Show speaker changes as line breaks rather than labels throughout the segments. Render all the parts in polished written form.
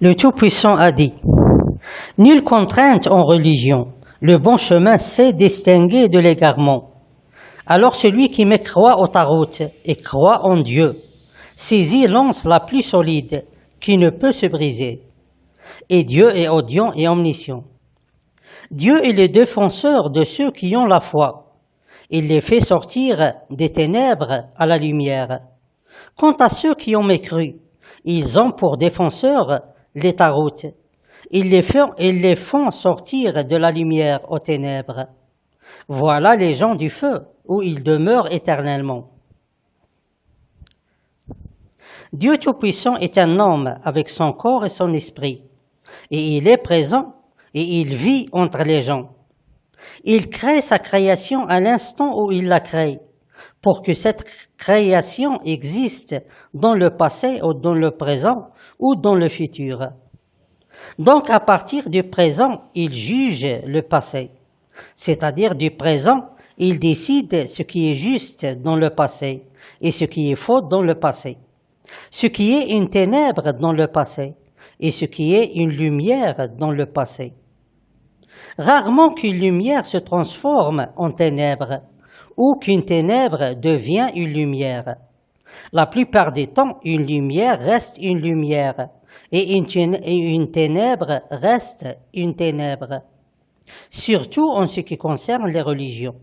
Le Tout-Puissant a dit « Nulle contrainte en religion, le bon chemin sait distinguer de l'égarement. Alors celui qui me croit au tarot et croit en Dieu, saisit l'anse la plus solide qui ne peut se briser. Et Dieu est audient et omniscient. Dieu est le défenseur de ceux qui ont la foi. Il les fait sortir des ténèbres à la lumière. Quant à ceux qui ont mécru, ils ont pour défenseurs les taroutes. Ils les font sortir de la lumière aux ténèbres. Voilà les gens du feu, où ils demeurent éternellement. Dieu Tout-Puissant est un homme avec son corps et son esprit, et il est présent et il vit entre les gens. Il crée sa création à l'instant où il la crée, pour que cette création existe dans le passé ou dans le présent ou dans le futur. Donc à partir du présent, il juge le passé, c'est-à-dire du présent, il décide ce qui est juste dans le passé et ce qui est faux dans le passé, ce qui est une ténèbre dans le passé et ce qui est une lumière dans le passé. Rarement qu'une lumière se transforme en ténèbre ou qu'une ténèbre devient une lumière. La plupart des temps, une lumière reste une lumière et une ténèbre reste une ténèbre, surtout en ce qui concerne les religions.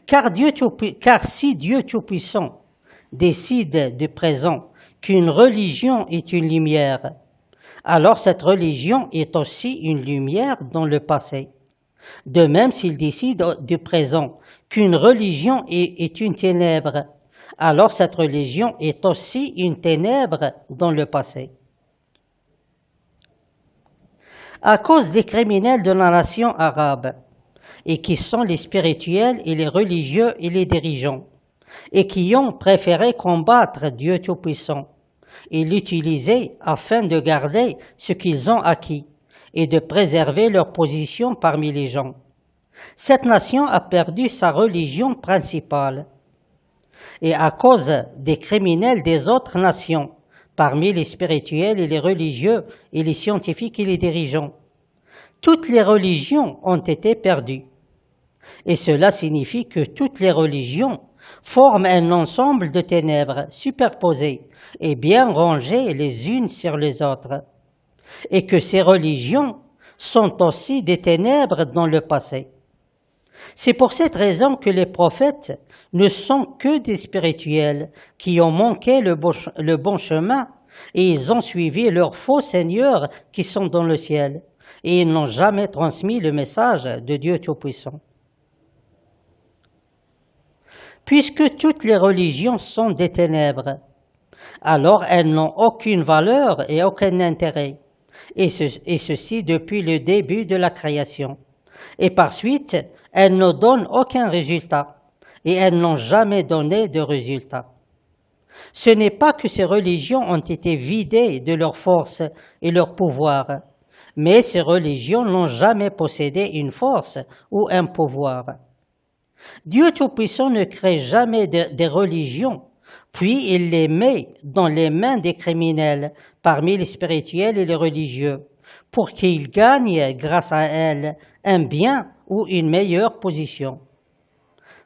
Car si Dieu Tout-Puissant décide du présent qu'une religion est une lumière, alors cette religion est aussi une lumière dans le passé. De même, s'il décide du présent qu'une religion est une ténèbre, alors cette religion est aussi une ténèbre dans le passé. À cause des criminels de la nation arabe, et qui sont les spirituels et les religieux et les dirigeants, et qui ont préféré combattre Dieu Tout-Puissant et l'utiliser afin de garder ce qu'ils ont acquis et de préserver leur position parmi les gens. Cette nation a perdu sa religion principale. Et à cause des criminels des autres nations, parmi les spirituels et les religieux et les scientifiques et les dirigeants, toutes les religions ont été perdues. Et cela signifie que toutes les religions forment un ensemble de ténèbres superposées et bien rangées les unes sur les autres, et que ces religions sont aussi des ténèbres dans le passé. C'est pour cette raison que les prophètes ne sont que des spirituels qui ont manqué le bon chemin et ils ont suivi leurs faux seigneurs qui sont dans le ciel et ils n'ont jamais transmis le message de Dieu Tout-Puissant. Puisque toutes les religions sont des ténèbres, alors elles n'ont aucune valeur et aucun intérêt, et ceci depuis le début de la création. Et par suite, elles ne donnent aucun résultat, et elles n'ont jamais donné de résultat. Ce n'est pas que ces religions ont été vidées de leur force et leur pouvoir, mais ces religions n'ont jamais possédé une force ou un pouvoir. Dieu Tout-Puissant ne crée jamais des religions, puis il les met dans les mains des criminels parmi les spirituels et les religieux, pour qu'ils gagnent grâce à elles un bien ou une meilleure position.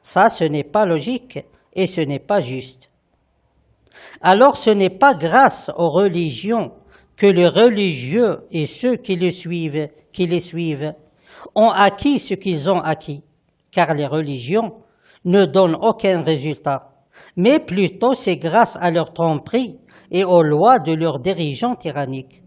Ça, ce n'est pas logique et ce n'est pas juste. Alors ce n'est pas grâce aux religions que les religieux et ceux qui les suivent ont acquis ce qu'ils ont acquis, car les religions ne donnent aucun résultat, mais plutôt c'est grâce à leur tromperie et aux lois de leurs dirigeants tyranniques.